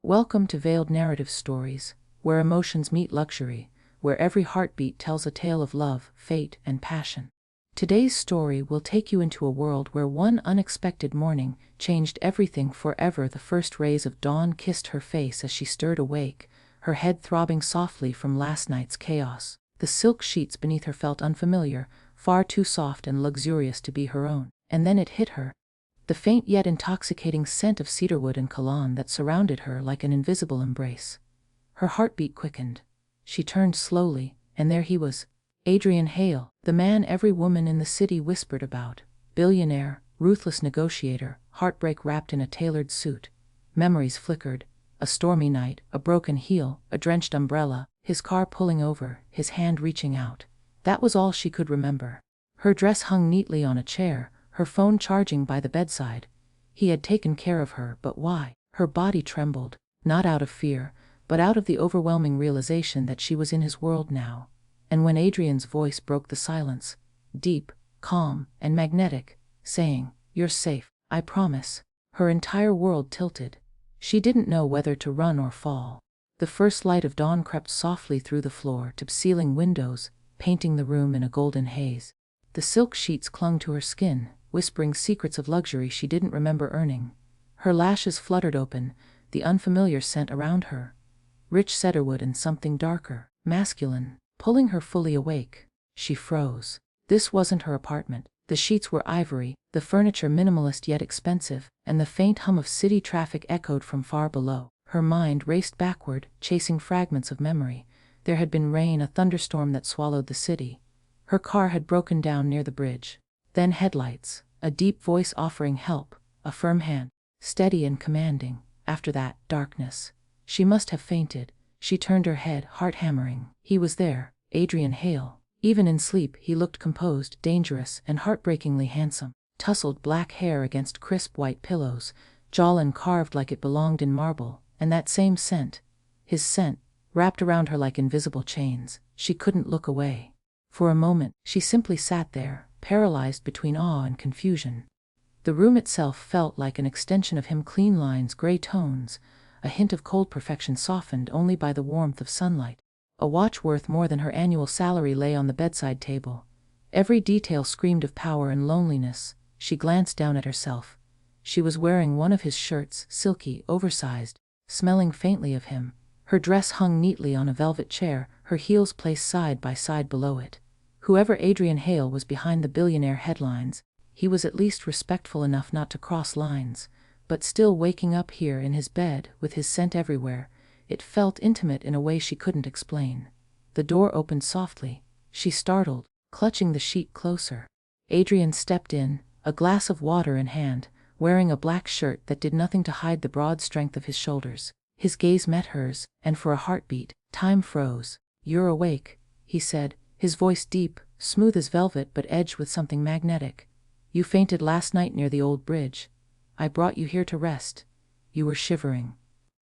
Welcome to Veiled Narrative Stories, where emotions meet luxury, where every heartbeat tells a tale of love, fate, and passion. Today's story will take you into a world where one unexpected morning changed everything forever. The first rays of dawn kissed her face as she stirred awake, her head throbbing softly from last night's chaos. The silk sheets beneath her felt unfamiliar, far too soft and luxurious to be her own. And then it hit her. The faint yet intoxicating scent of cedarwood and cologne that surrounded her like an invisible embrace. Her heartbeat quickened. She turned slowly, and there he was, Adrian Hale, the man every woman in the city whispered about. Billionaire, ruthless negotiator, heartbreak wrapped in a tailored suit. Memories flickered. A stormy night, a broken heel, a drenched umbrella, his car pulling over, his hand reaching out. That was all she could remember. Her dress hung neatly on a chair, her phone charging by the bedside. He had taken care of her, but why? Her body trembled, not out of fear, but out of the overwhelming realization that she was in his world now. And when Adrian's voice broke the silence, deep, calm, and magnetic, saying, "You're safe, I promise," her entire world tilted. She didn't know whether to run or fall. The first light of dawn crept softly through the floor to ceiling windows, painting the room in a golden haze. The silk sheets clung to her skin, whispering secrets of luxury she didn't remember earning. Her lashes fluttered open, the unfamiliar scent around her. Rich cedarwood and something darker, masculine, pulling her fully awake. She froze. This wasn't her apartment. The sheets were ivory, the furniture minimalist yet expensive, and the faint hum of city traffic echoed from far below. Her mind raced backward, chasing fragments of memory. There had been rain, a thunderstorm that swallowed the city. Her car had broken down near the bridge. Then headlights, a deep voice offering help, a firm hand, steady and commanding. After that, darkness. She must have fainted. She turned her head, heart hammering. He was there, Adrian Hale. Even in sleep, he looked composed, dangerous, and heartbreakingly handsome. Tousled black hair against crisp white pillows, jawline carved like it belonged in marble, and that same scent, his scent, wrapped around her like invisible chains. She couldn't look away. For a moment, she simply sat there, paralyzed between awe and confusion. The room itself felt like an extension of him, clean lines, gray tones, a hint of cold perfection softened only by the warmth of sunlight. A watch worth more than her annual salary lay on the bedside table. Every detail screamed of power and loneliness. She glanced down at herself. She was wearing one of his shirts, silky, oversized, smelling faintly of him. Her dress hung neatly on a velvet chair, her heels placed side by side below it. Whoever Adrian Hale was behind the Billionaire headlines, he was at least respectful enough not to cross lines. But still, waking up here in his bed, with his scent everywhere, it felt intimate in a way she couldn't explain. The door opened softly. She startled, clutching the sheet closer. Adrian stepped in, a glass of water in hand, wearing a black shirt that did nothing to hide the broad strength of his shoulders. His gaze met hers, and for a heartbeat, time froze. "You're awake," he said, his voice deep, smooth as velvet but edged with something magnetic. "You fainted last night near the old bridge. I brought you here to rest. You were shivering."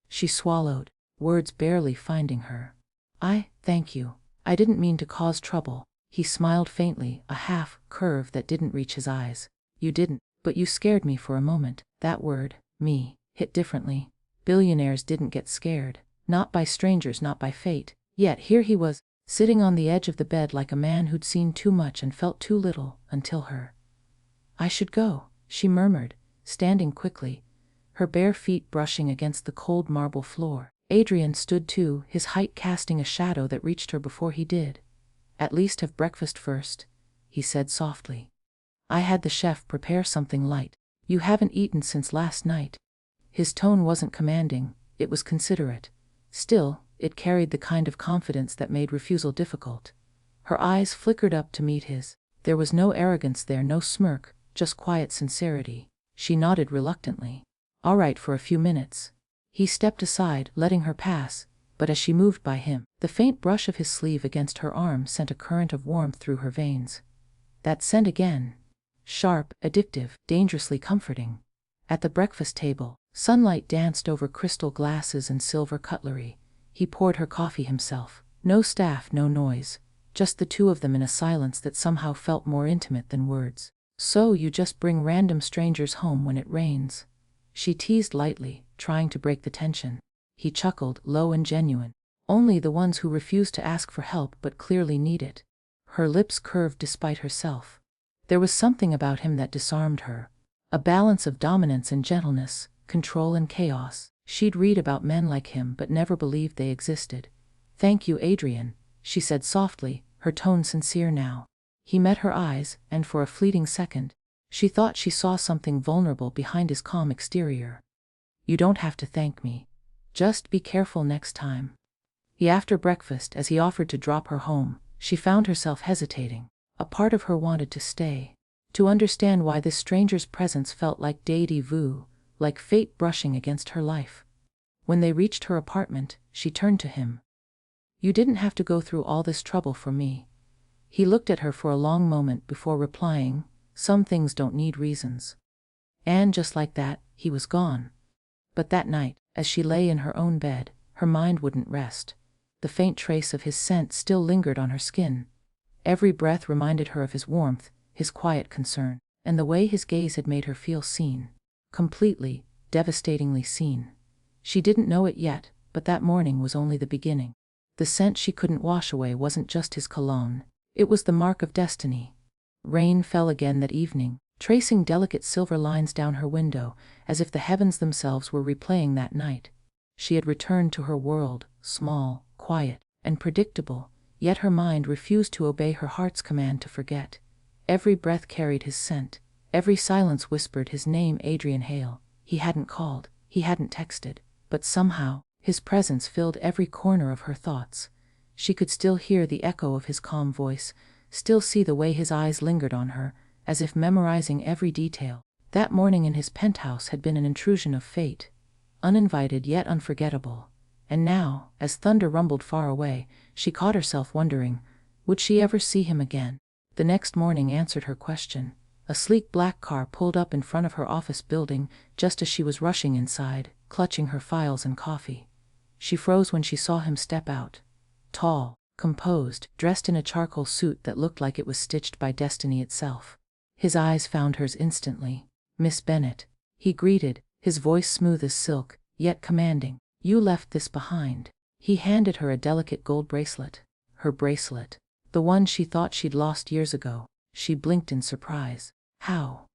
She swallowed, words barely finding her. Thank you. I didn't mean to cause trouble." He smiled faintly, a half-curve that didn't reach his eyes. "You didn't, but you scared me for a moment." That word, me, hit differently. Billionaires didn't get scared. Not by strangers, not by fate. Yet here he was, sitting on the edge of the bed like a man who'd seen too much and felt too little, until her. "I should go," she murmured, standing quickly, her bare feet brushing against the cold marble floor. Adrian stood too, his height casting a shadow that reached her before he did. "At least have breakfast first," he said softly. "I had the chef prepare something light. You haven't eaten since last night." His tone wasn't commanding, it was considerate. Still, it carried the kind of confidence that made refusal difficult. Her eyes flickered up to meet his. There was no arrogance there, no smirk, just quiet sincerity. She nodded reluctantly. "All right for a few minutes." He stepped aside, letting her pass, but as she moved by him, the faint brush of his sleeve against her arm sent a current of warmth through her veins. That scent again. Sharp, addictive, dangerously comforting. At the breakfast table, sunlight danced over crystal glasses and silver cutlery. He poured her coffee himself. No staff, no noise. Just the two of them in a silence that somehow felt more intimate than words. "So you just bring random strangers home when it rains?" She teased lightly, trying to break the tension. he chuckled, low and genuine. Only the ones who refuse to ask for help but clearly need it. Her lips curved despite herself. There was something about him that disarmed her. A balance of dominance and gentleness, control and chaos. She'd read about men like him but never believed they existed. "Thank you, Adrian," she said softly, her tone sincere now. He met her eyes, and for a fleeting second, she thought she saw something vulnerable behind his calm exterior. "You don't have to thank me. Just be careful next time." After breakfast, as he offered to drop her home, she found herself hesitating. A part of her wanted to stay, to understand why this stranger's presence felt like deja vu, like fate brushing against her life. When they reached her apartment, she turned to him. "You didn't have to go through all this trouble for me." He looked at her for a long moment before replying, "Some things don't need reasons." And just like that, he was gone. But that night, as she lay in her own bed, her mind wouldn't rest. The faint trace of his scent still lingered on her skin. Every breath reminded her of his warmth, his quiet concern, and the way his gaze had made her feel seen. Completely, devastatingly seen. She didn't know it yet, but that morning was only the beginning. The scent she couldn't wash away wasn't just his cologne. It was the mark of destiny. Rain fell again that evening, tracing delicate silver lines down her window, as if the heavens themselves were replaying that night. She had returned to her world, small, quiet, and predictable, yet her mind refused to obey her heart's command to forget. Every breath carried his scent. Every silence whispered his name, Adrian Hale. He hadn't called, he hadn't texted, but somehow, his presence filled every corner of her thoughts. She could still hear the echo of his calm voice, still see the way his eyes lingered on her, as if memorizing every detail. That morning in his penthouse had been an intrusion of fate, uninvited yet unforgettable. And now, as thunder rumbled far away, she caught herself wondering, would she ever see him again? The next morning answered her question. A sleek black car pulled up in front of her office building, just as she was rushing inside, clutching her files and coffee. She froze when she saw him step out. Tall, composed, dressed in a charcoal suit that looked like it was stitched by destiny itself. His eyes found hers instantly. "Miss Bennett," he greeted, his voice smooth as silk, yet commanding. "You left this behind." He handed her a delicate gold bracelet. Her bracelet. The one she thought she'd lost years ago. She blinked in surprise. "How?"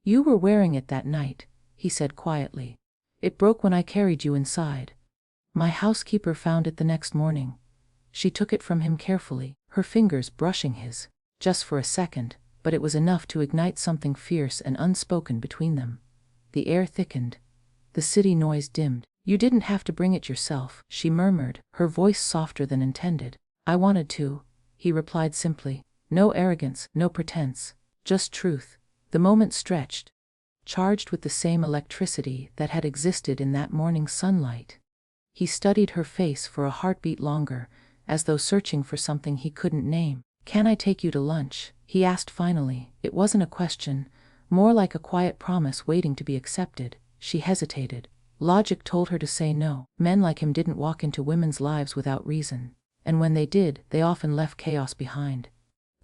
"You were wearing it that night," he said quietly. "It broke when I carried you inside. My housekeeper found it the next morning." She took it from him carefully, her fingers brushing his. Just for a second, but it was enough to ignite something fierce and unspoken between them. The air thickened. The city noise dimmed. "You didn't have to bring it yourself," she murmured, her voice softer than intended. "I wanted to," he replied simply. No arrogance, no pretense, just truth. The moment stretched, charged with the same electricity that had existed in that morning's sunlight. He studied her face for a heartbeat longer, as though searching for something he couldn't name. "Can I take you to lunch?" he asked finally. It wasn't a question, more like a quiet promise waiting to be accepted. She hesitated. Logic told her to say no. Men like him didn't walk into women's lives without reason, and when they did, they often left chaos behind.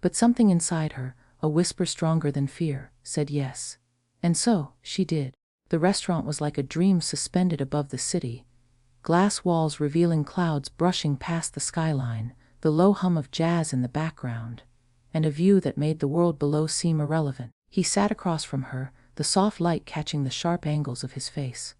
But something inside her, a whisper stronger than fear, said yes. And so, she did. The restaurant was like a dream suspended above the city. Glass walls revealing clouds brushing past the skyline, the low hum of jazz in the background, and a view that made the world below seem irrelevant. He sat across from her, the soft light catching the sharp angles of his face.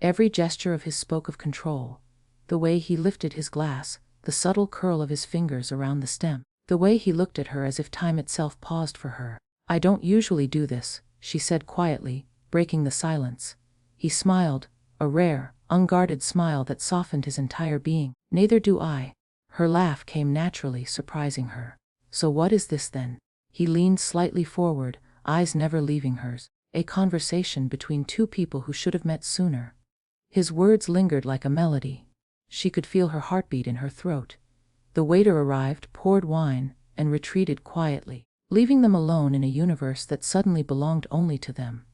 Every gesture of his spoke of control. The way he lifted his glass, the subtle curl of his fingers around the stem. The way he looked at her as if time itself paused for her. "I don't usually do this," she said quietly, breaking the silence. He smiled, a rare, unguarded smile that softened his entire being. "Neither do I." Her laugh came naturally, surprising her. "So what is this then?" He leaned slightly forward, eyes never leaving hers. "A conversation between two people who should have met sooner." His words lingered like a melody. She could feel her heartbeat in her throat. The waiter arrived, poured wine, and retreated quietly, leaving them alone in a universe that suddenly belonged only to them.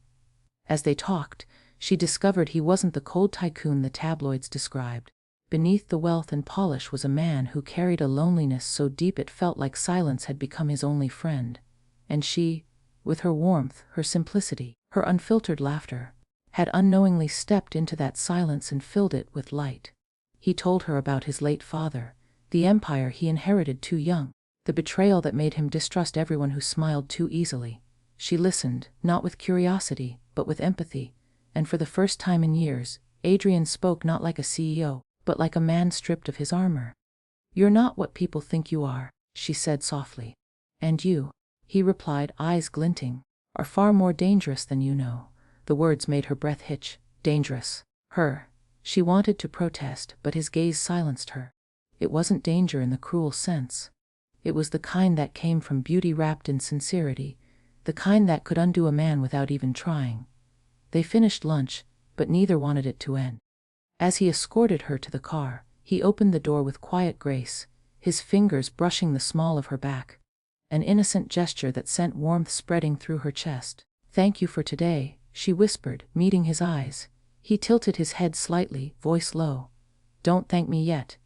As they talked, she discovered he wasn't the cold tycoon the tabloids described. Beneath the wealth and polish was a man who carried a loneliness so deep it felt like silence had become his only friend. And she, with her warmth, her simplicity, her unfiltered laughter, had unknowingly stepped into that silence and filled it with light. He told her about his late father, the empire he inherited too young, the betrayal that made him distrust everyone who smiled too easily. She listened, not with curiosity, but with empathy, and for the first time in years, Adrian spoke not like a CEO, but like a man stripped of his armor. "You're not what people think you are," she said softly. "And you," he replied, eyes glinting, "are far more dangerous than you know." The words made her breath hitch. Dangerous. Her. She wanted to protest, but his gaze silenced her. It wasn't danger in the cruel sense. It was the kind that came from beauty wrapped in sincerity, the kind that could undo a man without even trying. They finished lunch, but neither wanted it to end. As he escorted her to the car, he opened the door with quiet grace, his fingers brushing the small of her back. An innocent gesture that sent warmth spreading through her chest. "Thank you for today," she whispered, meeting his eyes. He tilted his head slightly, voice low. "Don't thank me yet.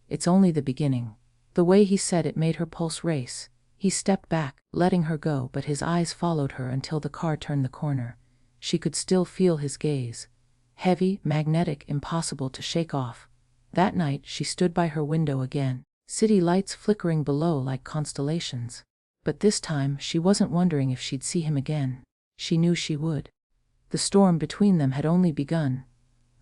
It's only the beginning." The way he said it made her pulse race. He stepped back, letting her go, but his eyes followed her until the car turned the corner. She could still feel his gaze. Heavy, magnetic, impossible to shake off. That night she stood by her window again, city lights flickering below like constellations. But this time she wasn't wondering if she'd see him again. She knew she would. The storm between them had only begun.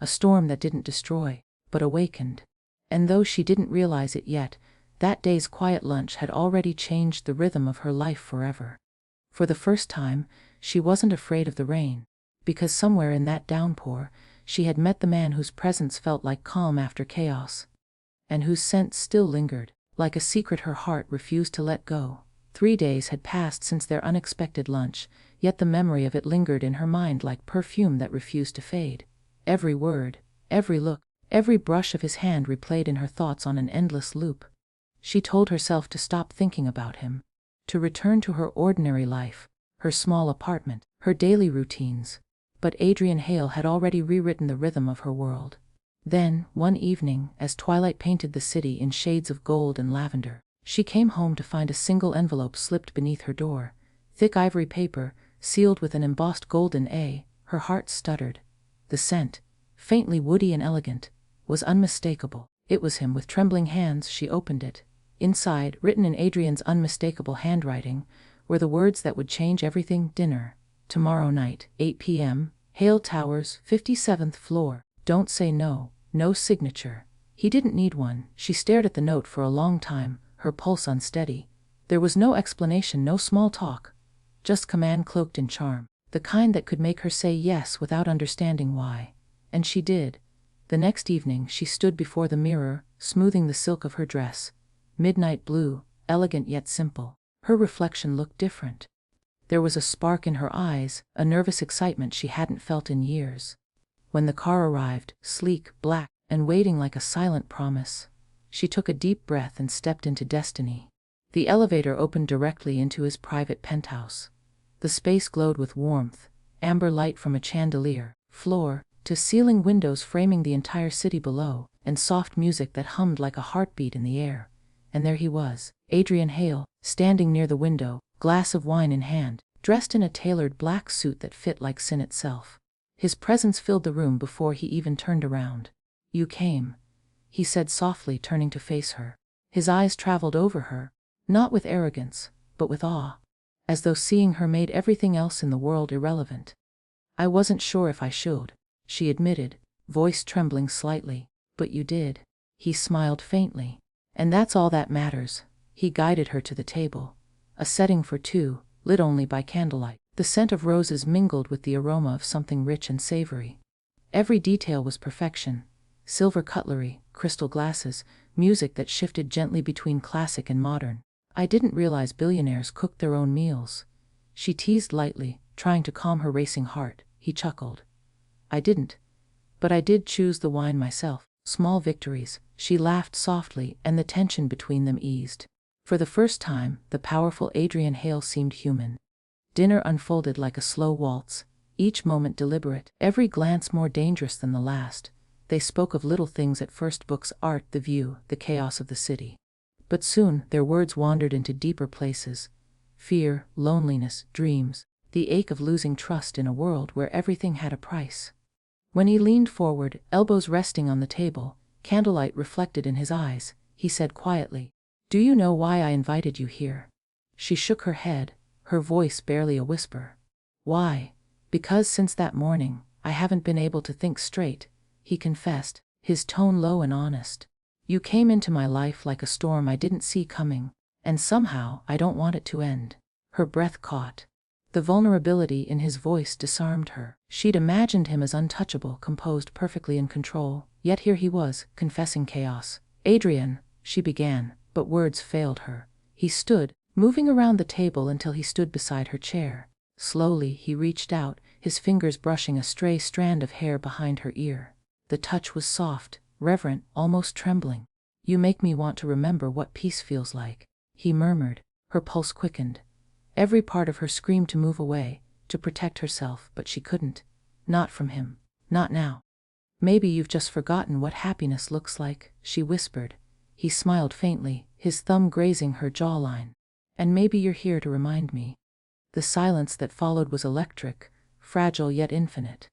A storm that didn't destroy, but awakened. And though she didn't realize it yet, that day's quiet lunch had already changed the rhythm of her life forever. For the first time, she wasn't afraid of the rain, because somewhere in that downpour, she had met the man whose presence felt like calm after chaos, and whose scent still lingered, like a secret her heart refused to let go. 3 days had passed since their unexpected lunch, yet the memory of it lingered in her mind like perfume that refused to fade. Every word, every look, every brush of his hand replayed in her thoughts on an endless loop. She told herself to stop thinking about him, to return to her ordinary life, her small apartment, her daily routines. But Adrian Hale had already rewritten the rhythm of her world. Then, one evening, as twilight painted the city in shades of gold and lavender, she came home to find a single envelope slipped beneath her door. Thick ivory paper, sealed with an embossed golden A. Her heart stuttered. The scent, faintly woody and elegant, was unmistakable. It was him. With trembling hands she opened it. Inside, written in Adrian's unmistakable handwriting, were the words that would change everything. "Dinner. Tomorrow night, 8 p.m., Hale Towers, 57th floor. Don't say no." No signature. He didn't need one. She stared at the note for a long time, her pulse unsteady. There was no explanation, no small talk. Just command cloaked in charm. The kind that could make her say yes without understanding why. And she did. The next evening she stood before the mirror, smoothing the silk of her dress. Midnight blue, elegant yet simple. Her reflection looked different. There was a spark in her eyes, a nervous excitement she hadn't felt in years. When the car arrived, sleek, black, and waiting like a silent promise, she took a deep breath and stepped into destiny. The elevator opened directly into his private penthouse. The space glowed with warmth, amber light from a chandelier, floor to ceiling windows framing the entire city below, and soft music that hummed like a heartbeat in the air. And there he was, Adrian Hale, standing near the window, glass of wine in hand, dressed in a tailored black suit that fit like sin itself. His presence filled the room before he even turned around. "You came," he said softly, turning to face her. His eyes traveled over her, not with arrogance, but with awe, as though seeing her made everything else in the world irrelevant. "I wasn't sure if I should," she admitted, voice trembling slightly. "But you did." He smiled faintly. "And that's all that matters." He guided her to the table. A setting for two, lit only by candlelight. The scent of roses mingled with the aroma of something rich and savory. Every detail was perfection. Silver cutlery, crystal glasses, music that shifted gently between classic and modern. "I didn't realize billionaires cooked their own meals," she teased lightly, trying to calm her racing heart. He chuckled. "I didn't. But I did choose the wine myself." Small victories. She laughed softly, and the tension between them eased. For the first time, the powerful Adrian Hale seemed human. Dinner unfolded like a slow waltz, each moment deliberate, every glance more dangerous than the last. They spoke of little things at first: books, art, the view, the chaos of the city. But soon their words wandered into deeper places. Fear, loneliness, dreams, the ache of losing trust in a world where everything had a price. When he leaned forward, elbows resting on the table, candlelight reflected in his eyes, he said quietly, "Do you know why I invited you here?" She shook her head, her voice barely a whisper. "Why? Because since that morning, I haven't been able to think straight," he confessed, his tone low and honest. "You came into my life like a storm I didn't see coming, and somehow I don't want it to end." Her breath caught. The vulnerability in his voice disarmed her. She'd imagined him as untouchable, composed, perfectly in control, yet here he was, confessing chaos. "Adrian," she began, but words failed her. He stood, moving around the table until he stood beside her chair. Slowly, he reached out, his fingers brushing a stray strand of hair behind her ear. The touch was soft, reverent, almost trembling. "You make me want to remember what peace feels like," he murmured. Her pulse quickened. Every part of her screamed to move away, to protect herself, but she couldn't. Not from him. Not now. "Maybe you've just forgotten what happiness looks like," she whispered. He smiled faintly, his thumb grazing her jawline. "And maybe you're here to remind me." The silence that followed was electric, fragile yet infinite.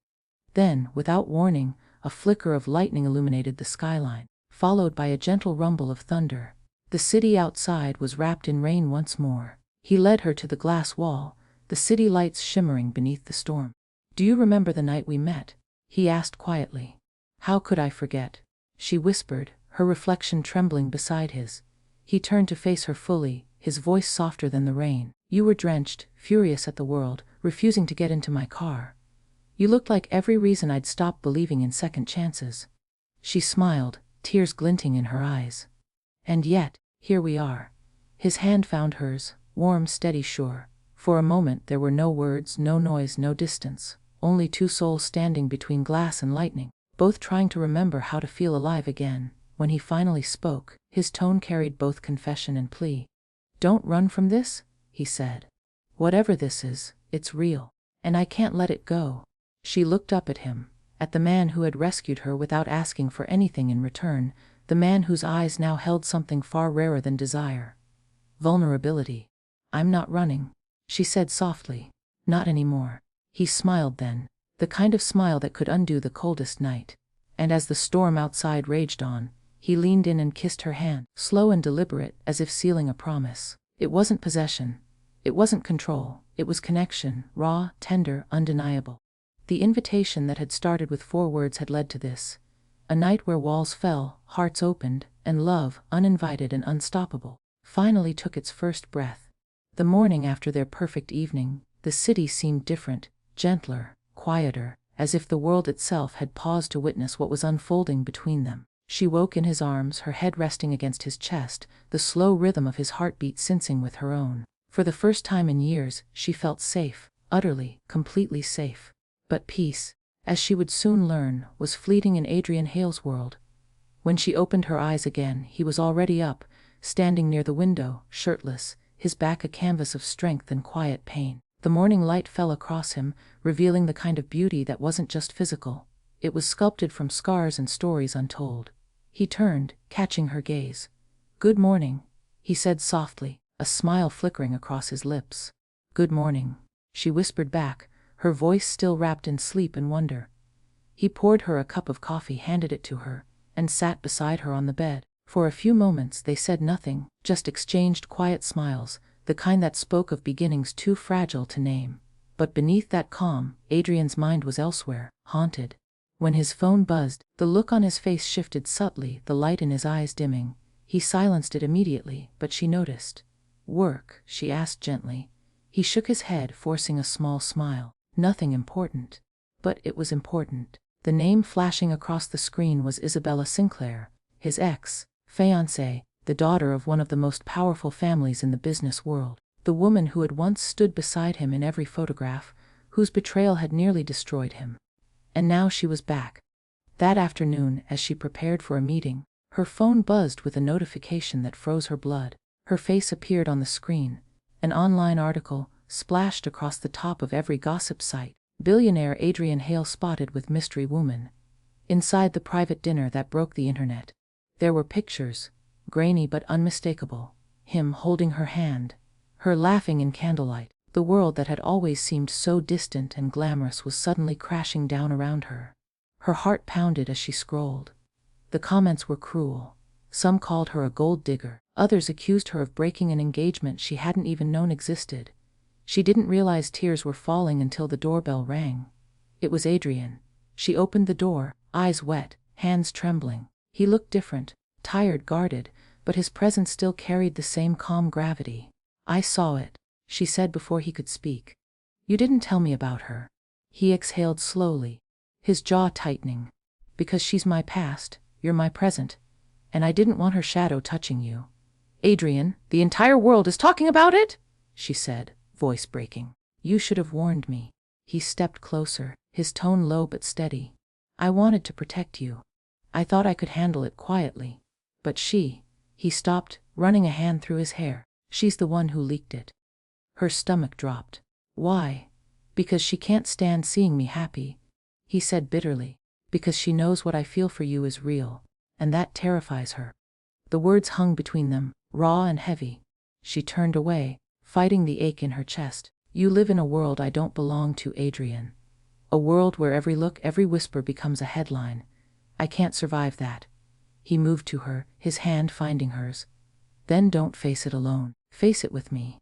Then, without warning, a flicker of lightning illuminated the skyline, followed by a gentle rumble of thunder. The city outside was wrapped in rain once more. He led her to the glass wall, the city lights shimmering beneath the storm. "Do you remember the night we met?" he asked quietly. "How could I forget?" she whispered, her reflection trembling beside his. He turned to face her fully, his voice softer than the rain. "You were drenched, furious at the world, refusing to get into my car. You looked like every reason I'd stopped believing in second chances." She smiled, tears glinting in her eyes. "And yet, here we are." His hand found hers, warm, steady, sure. For a moment there were no words, no noise, no distance, only two souls standing between glass and lightning, both trying to remember how to feel alive again. When he finally spoke, his tone carried both confession and plea. "Don't run from this," he said. "Whatever this is, it's real, and I can't let it go." She looked up at him, at the man who had rescued her without asking for anything in return, the man whose eyes now held something far rarer than desire. Vulnerability. "I'm not running," she said softly. "Not anymore." He smiled then, the kind of smile that could undo the coldest night. And as the storm outside raged on, he leaned in and kissed her hand, slow and deliberate, as if sealing a promise. It wasn't possession. It wasn't control. It was connection, raw, tender, undeniable. The invitation that had started with 4 words had led to this. A night where walls fell, hearts opened, and love, uninvited and unstoppable, finally took its first breath. The morning after their perfect evening, the city seemed different, gentler, quieter, as if the world itself had paused to witness what was unfolding between them. She woke in his arms, her head resting against his chest, the slow rhythm of his heartbeat syncing with her own. For the first time in years, she felt safe, utterly, completely safe. But peace, as she would soon learn, was fleeting in Adrian Hale's world. When she opened her eyes again, he was already up, standing near the window, shirtless, his back a canvas of strength and quiet pain. The morning light fell across him, revealing the kind of beauty that wasn't just physical. It was sculpted from scars and stories untold. He turned, catching her gaze. "Good morning," he said softly, a smile flickering across his lips. "Good morning," she whispered back, her voice still wrapped in sleep and wonder. He poured her a cup of coffee, handed it to her, and sat beside her on the bed. For a few moments they said nothing, just exchanged quiet smiles, the kind that spoke of beginnings too fragile to name. But beneath that calm, Adrian's mind was elsewhere, haunted. When his phone buzzed, the look on his face shifted subtly, the light in his eyes dimming. He silenced it immediately, but she noticed. "Work?" she asked gently. He shook his head, forcing a small smile. "Nothing important." But it was important. The name flashing across the screen was Isabella Sinclair, his ex-fiancée, the daughter of one of the most powerful families in the business world, the woman who had once stood beside him in every photograph, whose betrayal had nearly destroyed him. And now she was back. That afternoon, as she prepared for a meeting, her phone buzzed with a notification that froze her blood. Her face appeared on the screen. An online article, splashed across the top of every gossip site. Billionaire Adrian Hale spotted with mystery woman. Inside the private dinner that broke the internet. There were pictures, grainy but unmistakable. Him holding her hand, her laughing in candlelight. The world that had always seemed so distant and glamorous was suddenly crashing down around her. Her heart pounded as she scrolled. The comments were cruel. Some called her a gold digger. Others accused her of breaking an engagement she hadn't even known existed. She didn't realize tears were falling until the doorbell rang. It was Adrian. She opened the door, eyes wet, hands trembling. He looked different, tired, guarded, but his presence still carried the same calm gravity. "I saw it," she said before he could speak. "You didn't tell me about her." He exhaled slowly, his jaw tightening. "Because she's my past, you're my present, and I didn't want her shadow touching you." "Adrian, the entire world is talking about it," she said, voice breaking. "You should have warned me." He stepped closer, his tone low but steady. "I wanted to protect you. I thought I could handle it quietly. But she—" He stopped, running a hand through his hair. "She's the one who leaked it." Her stomach dropped. "Why?" "Because she can't stand seeing me happy," he said bitterly. "Because she knows what I feel for you is real, and that terrifies her." The words hung between them, raw and heavy. She turned away, fighting the ache in her chest. "You live in a world I don't belong to, Adrian. A world where every look, every whisper becomes a headline. I can't survive that." He moved to her, his hand finding hers. "Then don't face it alone. Face it with me."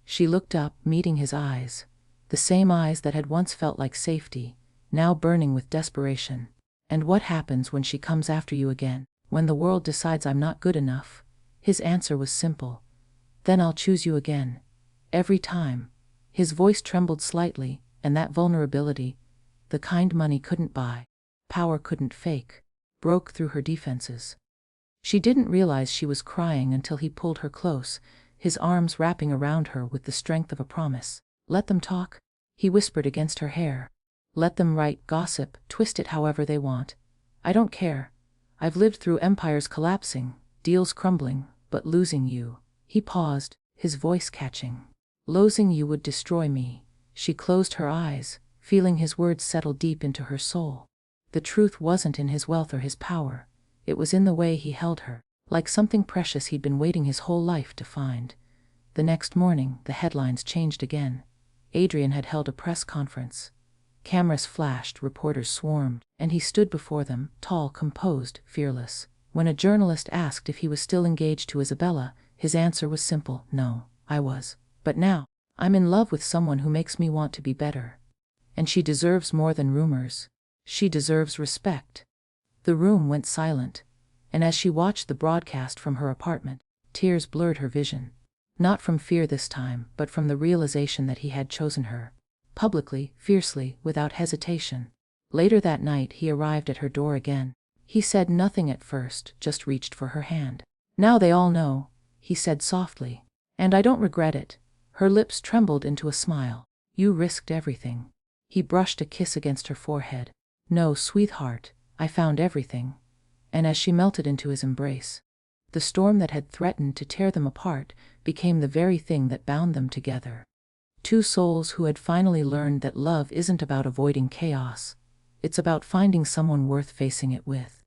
She looked up, meeting his eyes. The same eyes that had once felt like safety, now burning with desperation. "And what happens when she comes after you again? When the world decides I'm not good enough?" His answer was simple. "Then I'll choose you again. Every time." His voice trembled slightly, and that vulnerability, the kind money couldn't buy, power couldn't fake, broke through her defenses. She didn't realize she was crying until he pulled her close, his arms wrapping around her with the strength of a promise. "Let them talk," he whispered against her hair. "Let them write, gossip, twist it however they want. I don't care. I've lived through empires collapsing, deals crumbling, but losing you." He paused, his voice catching. "Losing you would destroy me." She closed her eyes, feeling his words settle deep into her soul. The truth wasn't in his wealth or his power. It was in the way he held her, like something precious he'd been waiting his whole life to find. The next morning, the headlines changed again. Adrian had held a press conference. Cameras flashed, reporters swarmed, and he stood before them, tall, composed, fearless. When a journalist asked if he was still engaged to Isabella, his answer was simple: "No, I was. But now, I'm in love with someone who makes me want to be better. And she deserves more than rumors. She deserves respect." The room went silent, and as she watched the broadcast from her apartment, tears blurred her vision. Not from fear this time, but from the realization that he had chosen her. Publicly, fiercely, without hesitation. Later that night he arrived at her door again. He said nothing at first, just reached for her hand. "Now they all know," he said softly. "And I don't regret it." Her lips trembled into a smile. "You risked everything." He brushed a kiss against her forehead. "No, sweetheart, I found everything." And as she melted into his embrace, the storm that had threatened to tear them apart became the very thing that bound them together. Two souls who had finally learned that love isn't about avoiding chaos. It's about finding someone worth facing it with.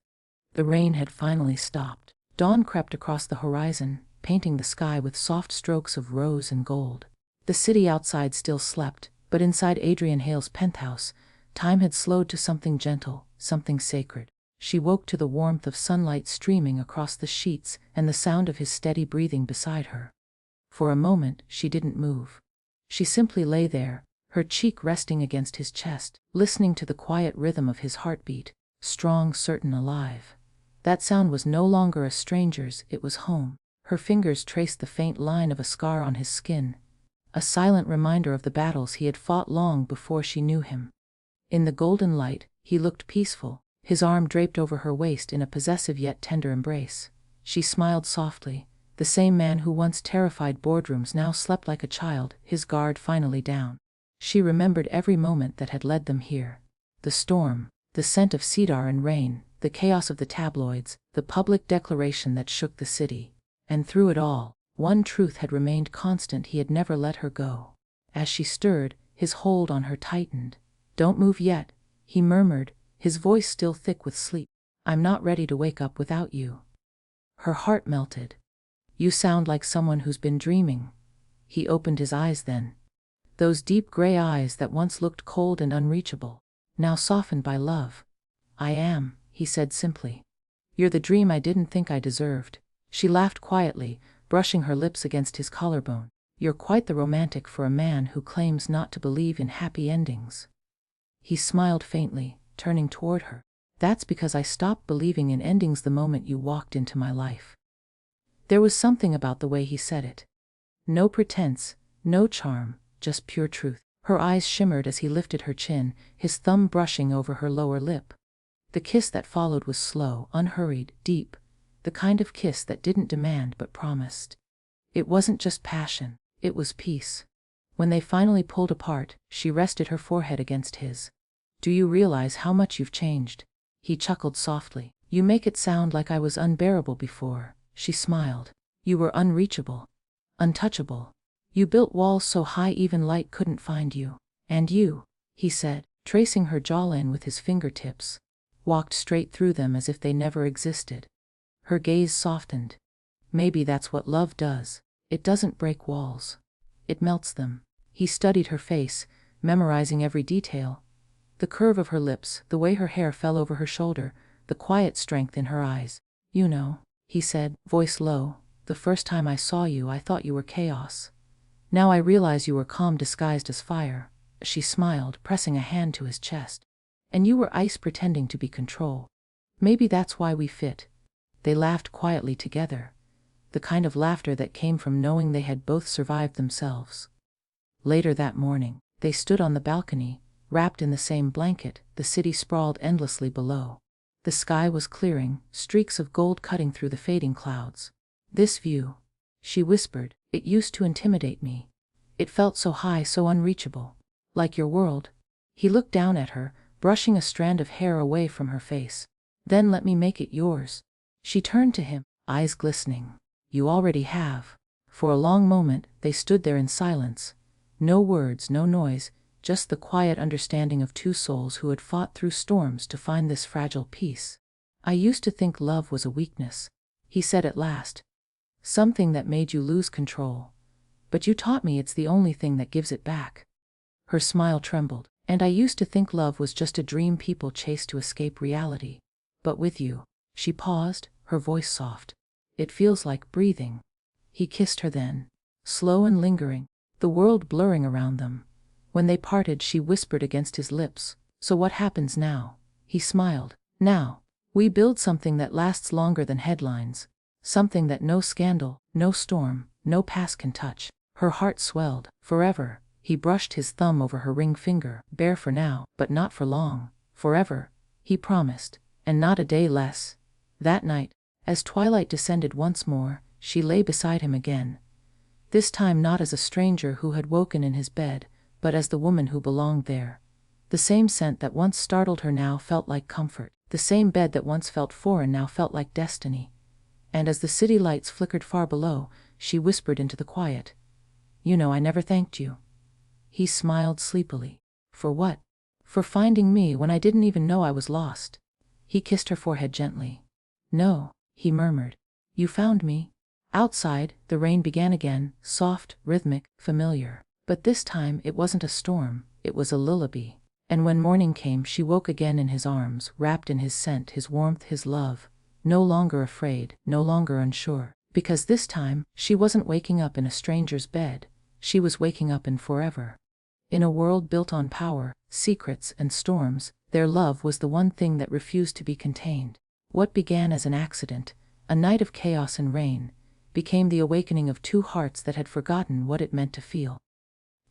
The rain had finally stopped. Dawn crept across the horizon, painting the sky with soft strokes of rose and gold. The city outside still slept, but inside Adrian Hale's penthouse, time had slowed to something gentle, something sacred. She woke to the warmth of sunlight streaming across the sheets and the sound of his steady breathing beside her. For a moment, she didn't move. She simply lay there, her cheek resting against his chest, listening to the quiet rhythm of his heartbeat, strong, certain, alive. That sound was no longer a stranger's, it was home. Her fingers traced the faint line of a scar on his skin, a silent reminder of the battles he had fought long before she knew him. In the golden light, he looked peaceful, his arm draped over her waist in a possessive yet tender embrace. She smiled softly. The same man who once terrified boardrooms now slept like a child, his guard finally down. She remembered every moment that had led them here. The storm, the scent of cedar and rain, the chaos of the tabloids, the public declaration that shook the city. And through it all, one truth had remained constant: he had never let her go. As she stirred, his hold on her tightened. "Don't move yet," he murmured, his voice still thick with sleep. "I'm not ready to wake up without you." Her heart melted. "You sound like someone who's been dreaming." He opened his eyes then. Those deep gray eyes that once looked cold and unreachable, now softened by love. I am, he said simply. You're the dream I didn't think I deserved. She laughed quietly, brushing her lips against his collarbone. You're quite the romantic for a man who claims not to believe in happy endings. He smiled faintly, turning toward her. That's because I stopped believing in endings the moment you walked into my life. There was something about the way he said it. No pretense, no charm, just pure truth. Her eyes shimmered as he lifted her chin, his thumb brushing over her lower lip. The kiss that followed was slow, unhurried, deep, the kind of kiss that didn't demand but promised. It wasn't just passion, it was peace. When they finally pulled apart, she rested her forehead against his. Do you realize how much you've changed? He chuckled softly. You make it sound like I was unbearable before. She smiled. You were unreachable. Untouchable. You built walls so high even light couldn't find you. And you, he said, tracing her jawline with his fingertips, walked straight through them as if they never existed. Her gaze softened. Maybe that's what love does. It doesn't break walls. It melts them. He studied her face, memorizing every detail. The curve of her lips, the way her hair fell over her shoulder, the quiet strength in her eyes. You know, he said, voice low, the first time I saw you I thought you were chaos. Now I realize you were calm disguised as fire. She smiled, pressing a hand to his chest. And you were ice pretending to be control. Maybe that's why we fit. They laughed quietly together. The kind of laughter that came from knowing they had both survived themselves. Later that morning, they stood on the balcony, wrapped in the same blanket. The city sprawled endlessly below. The sky was clearing, streaks of gold cutting through the fading clouds. This view, she whispered, it used to intimidate me. It felt so high, so unreachable. Like your world. He looked down at her, brushing a strand of hair away from her face. Then let me make it yours. She turned to him, eyes glistening. You already have. For a long moment, they stood there in silence. No words, no noise, just the quiet understanding of two souls who had fought through storms to find this fragile peace. I used to think love was a weakness, he said at last. Something that made you lose control. But you taught me it's the only thing that gives it back. Her smile trembled. And I used to think love was just a dream people chase to escape reality. But with you, she paused, her voice soft. It feels like breathing. He kissed her then, slow and lingering, the world blurring around them. When they parted, she whispered against his lips, so what happens now? He smiled. Now, we build something that lasts longer than headlines. Something that no scandal, no storm, no past can touch. Her heart swelled. Forever. He brushed his thumb over her ring finger. Bare for now, but not for long. Forever, he promised, and not a day less. That night, as twilight descended once more, she lay beside him again. This time not as a stranger who had woken in his bed, but as the woman who belonged there. The same scent that once startled her now felt like comfort. The same bed that once felt foreign now felt like destiny. And as the city lights flickered far below, she whispered into the quiet. You know I never thanked you. He smiled sleepily. For what? For finding me when I didn't even know I was lost. He kissed her forehead gently. No, he murmured. You found me. Outside, the rain began again, soft, rhythmic, familiar. But this time it wasn't a storm, it was a lullaby. And when morning came, she woke again in his arms, wrapped in his scent, his warmth, his love. No longer afraid, no longer unsure. Because this time, she wasn't waking up in a stranger's bed. She was waking up in forever. In a world built on power, secrets, and storms, their love was the one thing that refused to be contained. What began as an accident, a night of chaos and rain, became the awakening of two hearts that had forgotten what it meant to feel.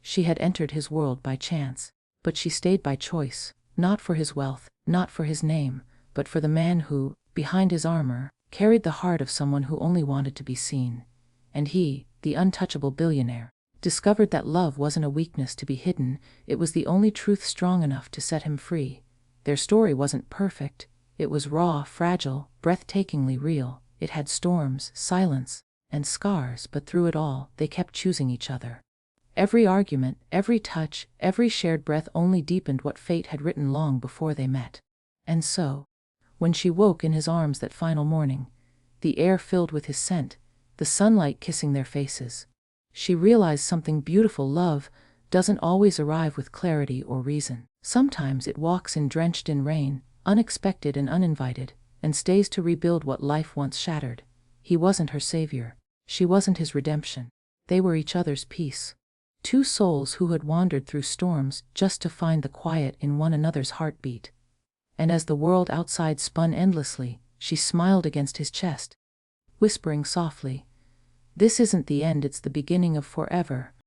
She had entered his world by chance, but she stayed by choice, not for his wealth, not for his name, but for the man who, behind his armor, carried the heart of someone who only wanted to be seen. And he, the untouchable billionaire, discovered that love wasn't a weakness to be hidden, it was the only truth strong enough to set him free. Their story wasn't perfect, it was raw, fragile, breathtakingly real. It had storms, silence, and scars, but through it all, they kept choosing each other. Every argument, every touch, every shared breath only deepened what fate had written long before they met. And so, when she woke in his arms that final morning, the air filled with his scent, the sunlight kissing their faces, she realized something beautiful. Love doesn't always arrive with clarity or reason. Sometimes it walks in drenched in rain, unexpected and uninvited, and stays to rebuild what life once shattered. He wasn't her savior. She wasn't his redemption. They were each other's peace. Two souls who had wandered through storms just to find the quiet in one another's heartbeat. And as the world outside spun endlessly, she smiled against his chest, whispering softly, "This isn't the end, it's the beginning of forever."